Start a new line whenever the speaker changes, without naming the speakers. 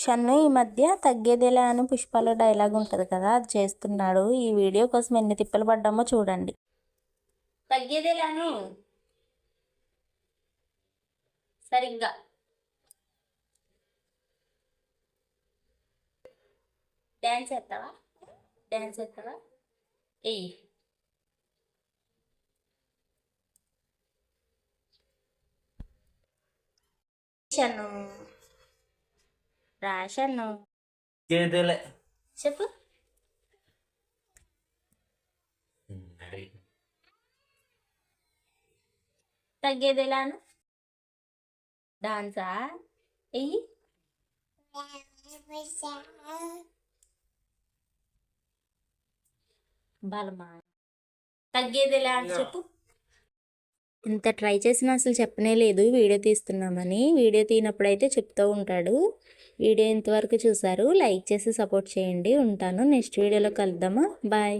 షన్ను ఈ మధ్య తగ్గేదేలా అని పుష్పాలో డైలాగ్ ఉంటుంది కదా, అది చేస్తున్నాడు. ఈ వీడియో కోసం ఎన్ని తిప్పలు పడ్డామో చూడండి. తగ్గేదేలాను సరిగ్గా డ్యాన్స్ చేస్తావా? డ్యాన్స్ చేస్తావా? ఎయ్యి. షన్ను రాషన్ను చెప్పు. తగ్గేదేలాను డాన్సా? ఎయ్యి. బలమా? తగ్గేదేలా అని చెప్పు. ఇంత ట్రై చేసినా అసలు చెప్పనే లేదు వీడియో తీస్తున్నామని. వీడియో తీనప్పుడైతే చెప్తూ ఉంటాడు. వీడియో ఇంతవరకు చూసారు, లైక్ చేసి సపోర్ట్ చేయండి. ఉంటాను, నెక్స్ట్ వీడియోలో కలుద్దామా. బాయ్.